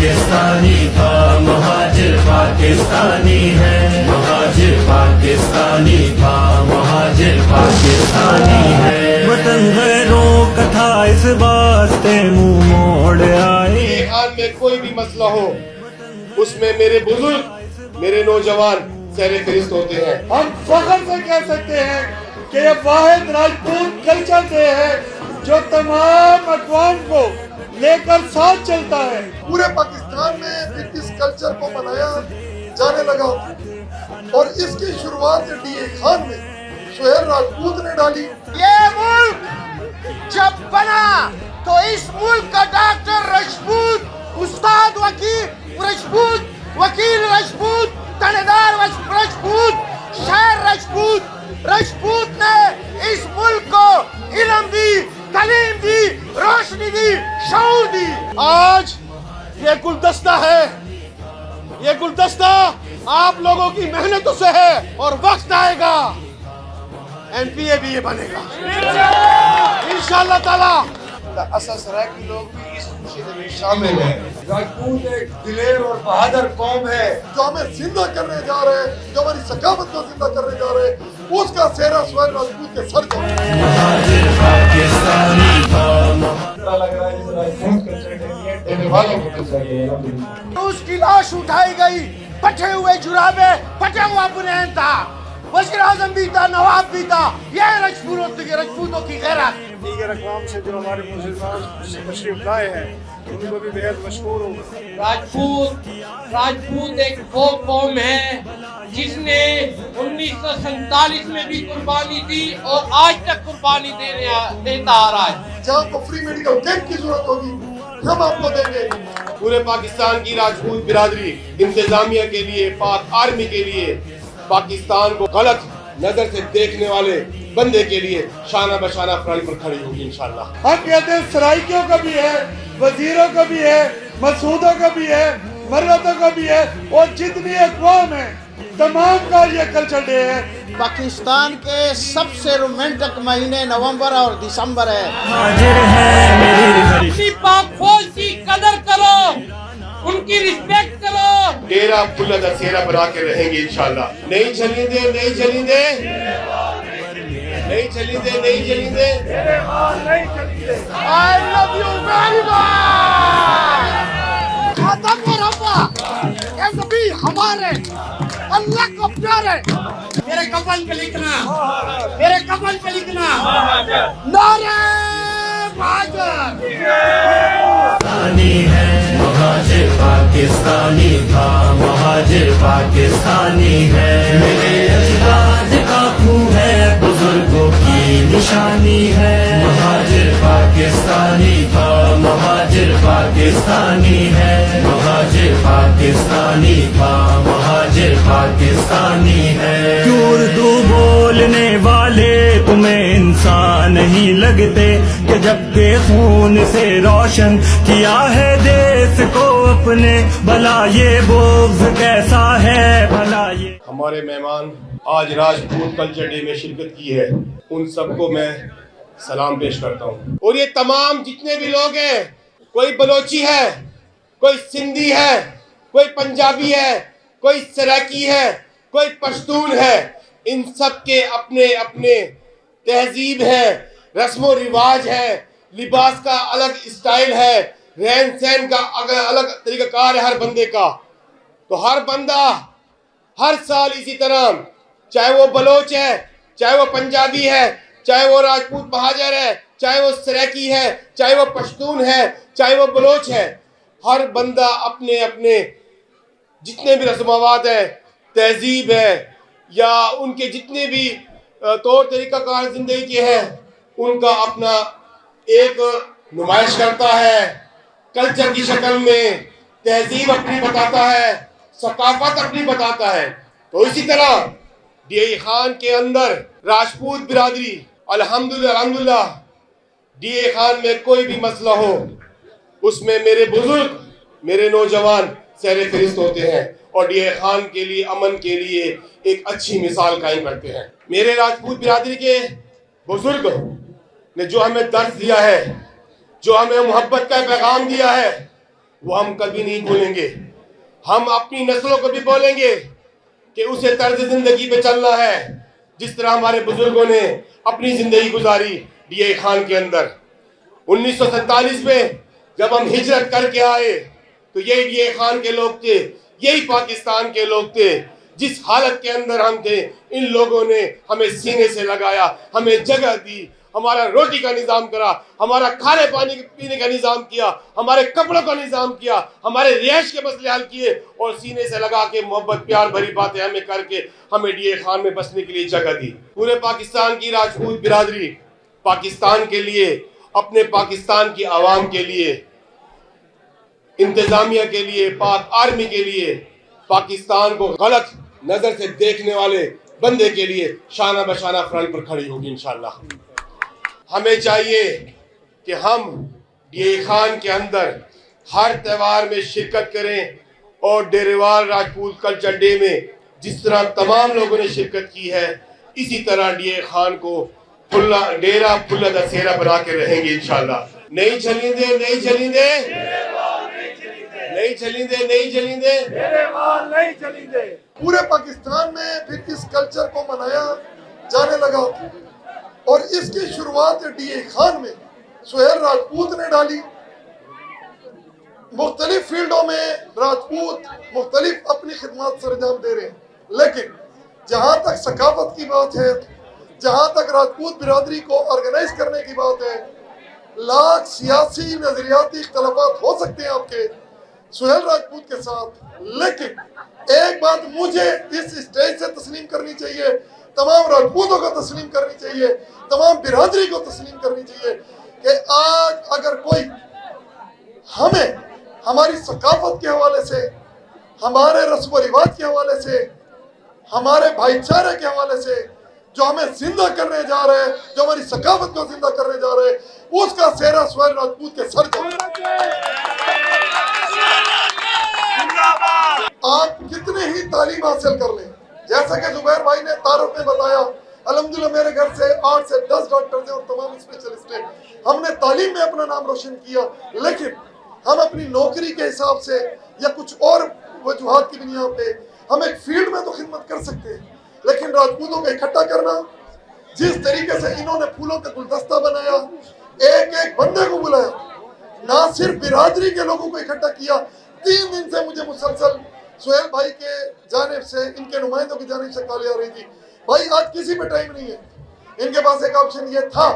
पाकिस्तानी था, महाजिर पाकिस्तानी है। महाजिर पाकिस्तानी था, महाजिर पाकिस्तानी है। वतन गैरों का था इस वास्ते मुंह मोड़ आए। हाल में कोई भी मसला हो उसमें मेरे बुजुर्ग, मेरे नौजवान सहरे फहरिस्त होते हैं। हम फख्र से कह सकते हैं कि ये वाहिद राजपूत कल्चर डे है जो तमाम अक़वाम को लेकर साथ चलता है। पूरे पाकिस्तान में ब्रिटिश कल्चर को मनाया जाने लगा और इसकी शुरुआत डी.ए. खान ने, सुहेल राजपूत ने डाली। ये मुल्क जब बना तो इस मुल्क का डॉक्टर राजपूत, उस्ताद वकील राजपूत, वकील राजपूत, थानेदार राजपूत, शायर राजपूत ने इस मुल्क को इल्म दी, तालीम दी, रोशनी दी, शऊर दी। आज ये गुलदस्ता है, ये गुलदस्ता आप लोगों की मेहनतों से है और वक्त आएगा एमपीए भी ये बनेगा इंशाअल्लाह ताला। असद सरायकी लोग भी इस खुशी में शामिल हैं। राजपूत एक दिलेर और बहादुर कौम है जो हमें जिंदा करने जा रहे हैं, जो हमारी सकाफत को जिंदा करने जा रहे हैं, उसका सेहरा सुहेल राजपूत के सर पर है। महाजिर पाकिस्तानी था। लग रहा है राजपूत कल्चर डे देने वालों को चाहिए। उसकी लाश उठाई गई, फटे हुए जुराबे, फटा हुआ बुनैन था, वज़ीर आज़म भी था, नवाब भी था। यह राजपूतों की गैरत। दीगर अक़वाम से जो हमारे मुसलमान तशरीफ लाए हैं उनको भी बेहद मशहूर होगा। राजपूत एक वो कौम है जिसने 1947 में भी कुर्बानी दी और आज तक कुर्बानी देता आ रहा है। जहाँ को फ्री मेडिकल कैंप की जरूरत होगी हम आपको देंगे। पूरे पाकिस्तान की राजपूत बिरादरी इंतजामिया के लिए, पाक आर्मी के लिए, पाकिस्तान को गलत नजर से देखने वाले बंदे के लिए शाना बशाना फ्रंट पर खड़ी होगी इंशाल्लाह। हम कहते हैं सराइकियों का भी है, वजीरों का भी है, मसूदों का भी है, मर्रतों का भी है और जितनी अक़वाम है तमाम का ये कल्चर डे है। पाकिस्तान के सबसे रोमांटिक महीने नवंबर और दिसंबर है। महाजिर है मेरी अपनी पाक फौज की कदर करो, उनकी रिस्पेक्ट करो। डेरा फुल्ला दसेरा बना के रहेंगे इंशाल्लाह। नहीं चलेंगे, नहीं चलेंगे, नहीं चलेंगे, नहीं चलेंगे। I love you very much। खत्म और रब्बा ये नबी हमारे अल्लाह को प्यारे। मेरे कफन पे लिखना, मेरे कफन पे लिखना नारे महाजर। है। महाजिर पाकिस्तानी था, महाजिर पाकिस्तानी है। मेरे अजदाद का खून है, बुजुर्गों की निशानी है। महाजिर पाकिस्तानी था, महाजिर पाकिस्तानी है। महाजिर पाकिस्तानी था, महाजिर पाकिस्तानी है। क्यों उर्दू बोलने वाले तुम्हें इंसान नहीं लगते कि जबकि खून से रोशन किया है देश को अपने। भला ये बोझ कैसा है, भला ये। हमारे मेहमान आज राजपूत कल्चर डे में शिरकत की है, उन सबको मैं सलाम पेश करता हूँ। और ये तमाम जितने भी लोग हैं, कोई बलोची है, कोई सिंधी है, कोई पंजाबी है, कोई सराकी है, कोई पश्तून है, इन सब के अपने अपने तहजीब है, रस्मो रिवाज है, लिबास का अलग स्टाइल है, रहन सहन का अलग तरीकाकार है हर बंदे का। तो हर बंदा हर साल इसी तरह, चाहे वो बलोच है, चाहे वो पंजाबी है, चाहे वो राजपूत महाजर है, चाहे वो सराकी है, चाहे वो पश्तून है, चाहे वो बलोच है, हर बंदा अपने अपने जितने भी रस्मावात है, तहजीब है या उनके जितने भी तौर तरीकाकार जिंदगी के हैं, उनका अपना एक नुमाइश करता है, कल्चर की शक्ल में तहजीब अपनी बताता है, सकाफत अपनी बताता है। तो इसी तरह डी.ए. खान के अंदर राजपूत बिरादरी अल्हम्दुलिल्लाह डी.ए. खान में कोई भी मसला हो उसमें मेरे बुजुर्ग, मेरे नौजवान सहरे फहरिस्त होते हैं और डी.ए. खान के लिए, अमन के लिए एक अच्छी मिसाल कायम करते हैं। मेरे राजपूत बिरादरी के बुजुर्ग ने जो हमें दर्द दिया है, जो हमें मोहब्बत का पैगाम दिया है, वो हम कभी नहीं भूलेंगे। हम अपनी नस्लों को भी बोलेंगे कि उसे तर्ज जिंदगी पे चलना है जिस तरह हमारे बुजुर्गों ने अपनी जिंदगी गुजारी डीए खान के अंदर। 1947 में जब हम हिजरत करके आए तो यही डीए खान के लोग थे, यही पाकिस्तान के लोग थे। जिस हालत के अंदर हम थे, इन लोगों ने हमें सीने से लगाया, हमें जगह दी, हमारा रोटी का निजाम करा, हमारा खाने पानी पीने का निजाम किया, हमारे कपड़ों का निजाम किया, हमारे रिहाइश के मसले हल किए और सीने से लगा के मोहब्बत प्यार भरी बातें हमें करके हमें डीए खान में बसने के लिए जगह दी। पूरे पाकिस्तान की राजपूत बिरादरी पाकिस्तान के लिए, अपने पाकिस्तान की आवाम के लिए, इंतजामिया के लिए, पाक आर्मी के लिए, पाकिस्तान को गलत नजर से देखने वाले बंदे के लिए शाना बशाना फ्रंट पर खड़ी होगी इंशाल्लाह। हमें चाहिए कि हम डीए खान के अंदर हर त्यौहार में शिरकत करें और डेरेवाल राजपूत कल्चर डे में जिस तरह तमाम लोगों ने शिरकत की है, इसी तरह डीए खान को फुल्ला डेरा फुल्ला दशहरा बना के रहेंगे इंशाल्लाह। नहीं चलेंगे, नहीं चलेंगे, नहीं चलेंगे, नहीं चलेंगे, नहीं चलेंगे। पूरे पाकिस्तान में फिर इस कल्चर को मनाया जाने लगा और इसकी शुरुआत डीए खान में सुहेल राजपूत ने डाली। मुख्तलिफ फील्डों में राजपूत मुख्तलिफ अपनी खिदमत सरंजाम दे रहे हैं, लेकिन जहाँ तक सकाफत की बात है, जहाँ तक राजपूत बिरादरी को ऑर्गेनाइज करने की बात है, लाख सियासी नजरियाती इख्तलाफात हो सकते हैं आपके सुहेल राजपूत के साथ, लेकिन एक बात मुझे इस स्टेज से तस्लीम करनी चाहिए, तमाम राजपूतों को तस्लीम करनी चाहिए, तमाम बिरादरी को तस्लीम करनी चाहिए कि आज अगर कोई हमें हमारी सकाफत के हवाले से, हमारे रस्म व रिवाज के हवाले से, हमारे भाईचारे के हवाले से जो हमें जिंदा करने जा रहे हैं, जो हमारी सकाफत को जिंदा करने जा रहे हैं, उसका सेहरा सुहेल राजपूत के सर आप कितने ही तालीम हासिल कर लें, जैसा कि जुबैर भाई ने तारुफ में बताया, अल्हम्दुलिल्लाह मेरे घर से 8 से 10 डॉक्टर थे और तमाम स्पेशलिस्ट हैं। हमने तालीम में अपना नाम रोशन किया, लेकिन हम अपनी नौकरी के हिसाब से या कुछ और वजूहात की बुनियाद पे हम एक फील्ड में तो खिदमत कर सकते हैं, लेकिन राजपूतों को इकट्ठा करना, जिस तरीके से इन्होंने फूलों का गुलदस्ता बनाया, एक एक बंदे को बुलाया, ना सिर्फ बिरादरी के लोगों को इकट्ठा किया। 3 दिन से मुझे मुसलसल सुहेल भाई के जानिब से, इनके नुमाइंदों की जानिब से कॉल आ रही थी, भाई आज किसी पे टाइम नहीं है। इनके पास एक ऑप्शन ये था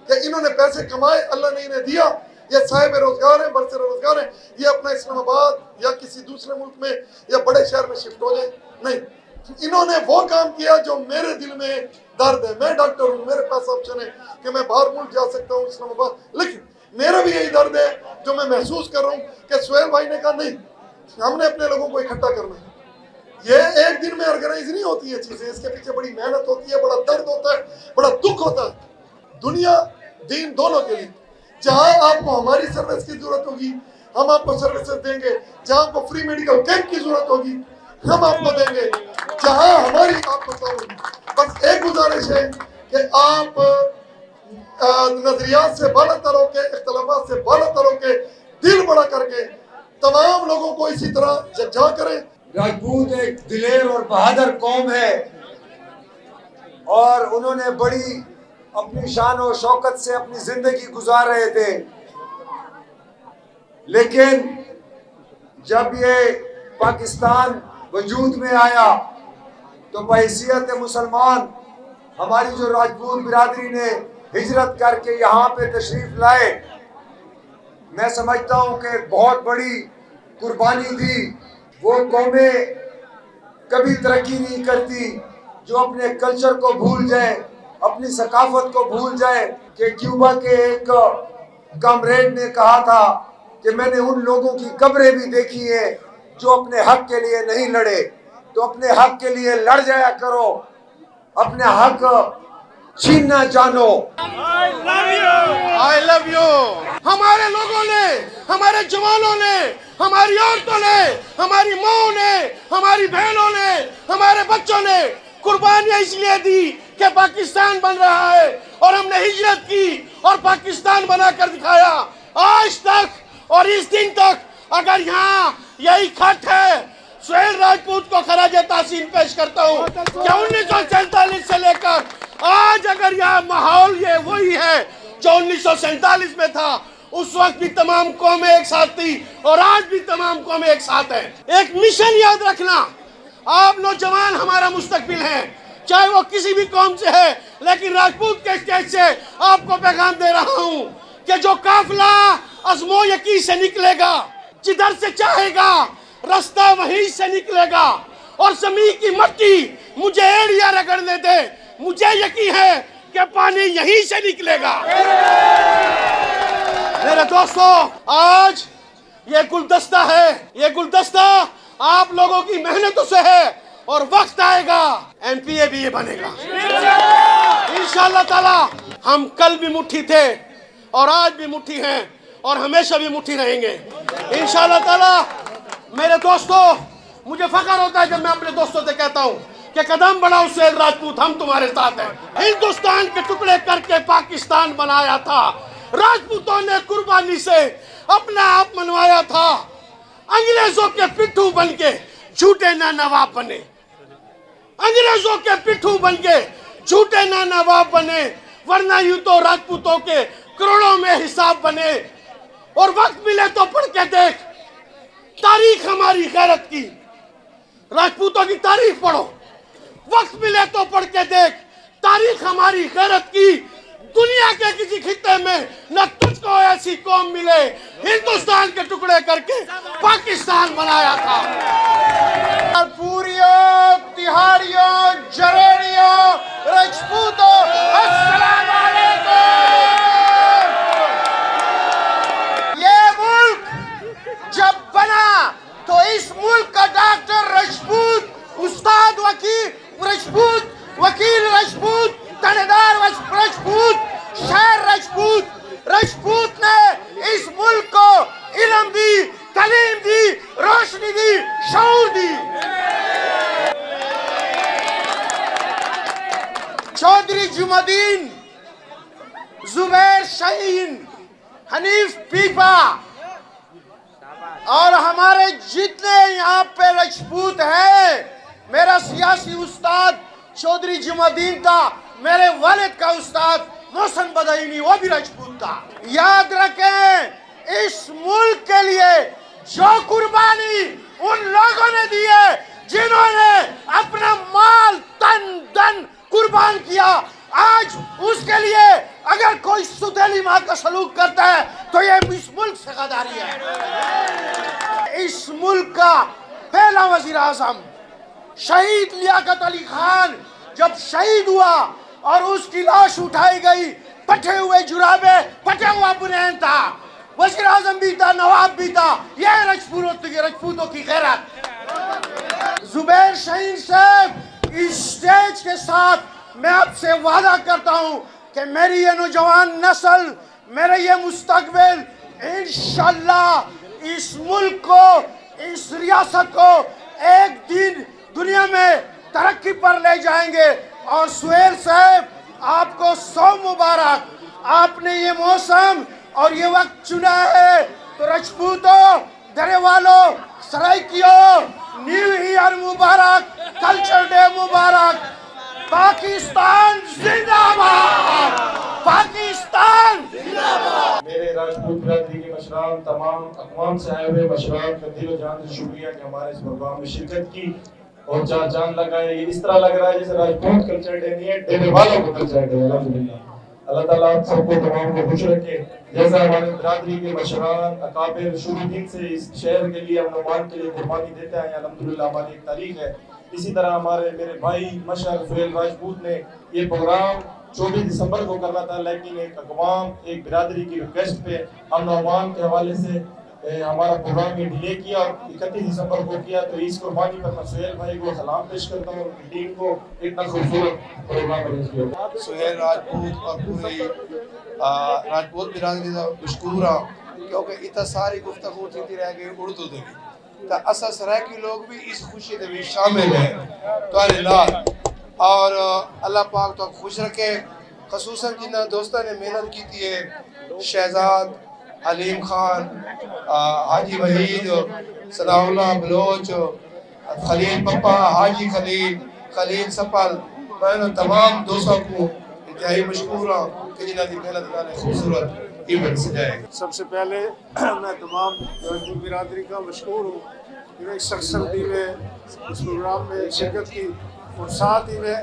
कि इन्होंने पैसे कमाए, अल्लाह ने इन्हें दिया, ये साहिब रोजगार है, बरसर रोजगार है, ये अपना इस्लामाबाद या किसी दूसरे मुल्क में या बड़े शहर में शिफ्ट हो जाए। नहीं, इन्होंने वो काम किया जो मेरे दिल में दर्द है। मैं डॉक्टर हूँ, मेरे पास ऑप्शन है कि मैं बाहर मुल्क जा सकता हूँ, इस्लामाबाद, लेकिन मेरा भी यही दर्द है जो मैं महसूस कर रहा हूँ कि सुहेल भाई ने कहा नहीं, हमने अपने लोगों को इकट्ठा करना है। ये एक दिन में ऑर्गेनाइज नहीं होती है चीजें, इसके पीछे बड़ी मेहनत होती है, बड़ा दर्द होता है, बड़ा दुख होता है, दुनिया दीन दोनों के लिए। जहाँ आपको हमारी सर्विस की जरूरत होगी, हम आपको सर्विसेज देंगे। जहाँ आपको फ्री मेडिकल कैंप की जरूरत होगी, हम आपको देंगे। जहाँ हमारी आपको होगी, बस एक गुजारिश है कि आप नजरियात से बाला तर होके, इख्तलाफात से बाला तर होके, दिल बड़ा करके तमाम लोगों को इसी तरह जगजा करें। राजपूत एक दिलेर और बहादुर कौम है और उन्होंने बड़ी अपनी शान और शौकत से अपनी जिंदगी गुजार रहे थे, लेकिन जब ये पाकिस्तान वजूद में आया तो बहैसियत मुसलमान हमारी जो राजपूत बिरादरी ने हिजरत करके यहाँ पे तशरीफ लाए, मैं समझता हूँ कि बहुत बड़ी कुर्बानी दी। वो कौमें कभी तरक्की नहीं करती जो अपने कल्चर को भूल जाए, अपनी सकाफत को भूल जाए। कि क्यूबा के एक कॉमरेड ने कहा था कि मैंने उन लोगों की कब्रें भी देखी है जो अपने हक के लिए नहीं लड़े, तो अपने हक के लिए लड़ जाया करो, अपने हक छीनना जानो। I love you. हमारे लोगों ने, हमारे जवानों ने, हमारी औरतों ने, हमारी माओ ने, हमारी बहनों ने, हमारे बच्चों ने कुर्बानियां इसलिए दी कि पाकिस्तान बन रहा है, और हमने हिजरत की और पाकिस्तान बनाकर दिखाया। आज तक और इस दिन तक अगर यहाँ यही खत है, सुहेल राजपूत को खराज तासीन पेश करता हूँ कि 1947 से लेकर आज अगर यह माहौल ये वही है जो 1947 में था, उस वक्त भी तमाम कौमें एक साथ थी और आज भी तमाम कौमें एक साथ हैं। एक मिशन याद रखना, आप नौजवान हमारा मुस्तकबिल हैं, चाहे वो किसी भी कौम से है, लेकिन राजपूत के स्टेज से आपको पैगाम दे रहा हूँ कि जो काफिला अज़्मो यकी से निकलेगा, जिधर से चाहेगा रास्ता वहीं से निकलेगा और ज़मीन की मट्टी मुझे एड़िया रगड़ने दे, मुझे यकीन है कि पानी यहीं से निकलेगा। मेरे दोस्तों, आज ये गुलदस्ता है, ये गुलदस्ता आप लोगों की मेहनतों से है और वक्त आएगा एमपीए भी ये बनेगा इंशाअल्लाह ताला। हम कल भी मुट्ठी थे और आज भी मुट्ठी हैं और हमेशा भी मुट्ठी रहेंगे इंशाअल्लाह ताला। मेरे दोस्तों, मुझे फख्र होता है जब मैं अपने दोस्तों से कहता हूँ कि कदम बढ़ाओ सुहेल राजपूत, हम तुम्हारे साथ हैं। हिंदुस्तान के टुकड़े करके पाकिस्तान बनाया था, राजपूतों ने कुर्बानी से अपना आप मनवाया था। अंग्रेजों के पिट्ठू बन के झूठे ना नवाब बने, अंग्रेजों के पिट्ठू बन के झूठे ना नवाब बने, वरना यूं तो राजपूतों के करोड़ों में हिसाब बने। और वक्त मिले तो पढ़ के देख तारीख हमारी गैरत की, राजपूतों की तारीख पढ़ो। वक्त मिले तो पढ़ के देख तारीख हमारी गैरत की। दुनिया के किसी खित्ते में न तुझको ऐसी कौम मिले, हिंदुस्तान के टुकड़े करके पाकिस्तान बनाया था। पूरियों, तिहाड़ियों, जरेड़ियों, राजपूतों, अस्सलाम वालेकुम। ये मुल्क जब बना तो इस मुल्क का डॉक्टर राजपूत, उस्ताद राजपूत, वकील राजपूत, थानेदार राजपूत, शायर राजपूत, राजपूत ने इस मुल्क को इल्म दी, तालीम दी, रोशनी दी, शऊर दी। चौधरी जुमदीन, जुबैर शाहीन, हनीफ पीपा और हमारे जितने यहाँ पे राजपूत हैं, मेरा सियासी उस्ताद चौधरी जुमदीन था, मेरे वालिद का उस्ताद मोहसिन बदायूनी वो भी राजपूत था। याद रखें, इस मुल्क के लिए जो कुर्बानी उन लोगों ने दी है जिन्होंने अपना माल तन धन कुर्बान किया, आज उसके लिए अगर कोई सुथेली माँ का सलूक करता है तो ये इस मुल्क से गद्दारी है। इस मुल्क का पहला वजीर आजम शहीद लियाकत अली खान जब शहीद हुआ और उसकी लाश उठाई गई, फटे हुए जुराबे, फटे हुआ बुनैन था, वजीर आजम भी था, नवाब भी था। यह राजपूतों की गैरत। जुबैर शाहीन साहब, इस स्टेज के साथ मैं आपसे वादा करता हूँ कि मेरी ये नौजवान नस्ल, मेरे ये मुस्तकबिल इंशाअल्लाह इस मुल्क को, इस रियासत को एक दिन दुनिया में तरक्की पर ले जाएंगे। और सुहेल साहब, आपको 100 मुबारक, आपने ये मौसम और ये वक्त चुना है। तो राजपूतों, घरेवालों, सराइकियों, न्यू ईयर मुबारक, कल्चर डे मुबारक। पाकिस्तान जिंदाबाद, पाकिस्तान जिंदाबाद। मेरे राजपूत बिरादरी के मशरान, तमाम अक़वाम से आए हुए मशरान का दिलो जान से शुक्रिया कि हमारे इस प्रोग्राम में शिरकत की और जान लगाए। ये इस तरह लग रहा है जैसे राजपूत कल्चर डे नहीं है, देने वालों को कल्चर डे। अल्हम्दुलिल्लाह, अल्लाह ताला आप सबको तमाम को खुश रखे। जैसा हमारे बिरादरी के मशरान अकाबिर शुरू दिन से इस शहर के लिए, अमन के लिए कुर्बानी देते हैं, अल्हम्दुलिल्लाह हमारी एक तारीख है। इसी तरह हमारे मेरे भाई मशर सुहेल राजपूत ने ये प्रोग्राम 24 दिसंबर को करना था, लेकिन एक अक़वाम, एक बिरादरी की रिक्वेस्ट पे हम अवाम के हवाले से हमारा प्रोग्राम ये डिले किया और 31 दिसंबर को किया। तो इस कुर्बानी पर मैं सुहेल भाई को सलाम पेश करता हूँ, उनकी टीम को इतना खूबसूरत प्रोग्राम अरेंज किया। सुहेल राजपूत और पूरी राजपूत बिरादरी का मशकूर हाँ, क्योंकि इतना सारी गुफ्तगू थी रह गई उर्दू दे तो असा सराइकी लोग भी इस खुशी दे भी शामिल हैं तुम्हारे नाल। और अल्लाह पाक तो खुश रखे, खसूसन जिन्होंने दोस्तों ने मेहनत की थी है, शहजाद हलीम खान, हाजी वहीद, सनाउल्लाह बलोच, खलील पप्पा, हाजी खलील, खलील सपल, मैं तमाम दोस्तों को इंतहाई मशकूर हूँ कि जिन्हों की मेहनत ने खूबसूरत इवेंट सजाए। सबसे पहले मैं तमाम राजपूत बिरादरी का मशहूर हूँ कि मैं इस सरसब्दी में इस प्रोग्राम में शिरकत की और साथ ही में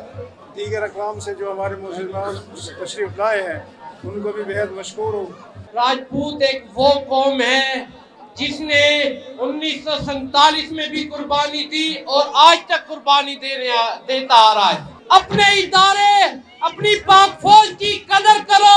दीगर अक़वाम से जो हमारे मुसलमान तशरीफ़ लाए हैं उनको भी बेहद मशहूर हूँ। राजपूत एक वो कौम है जिसने 1947 में भी कुर्बानी दी और आज तक कुर्बानी देता आ रहा है। अपने इदारे, अपनी पाक फौज की कदर करो।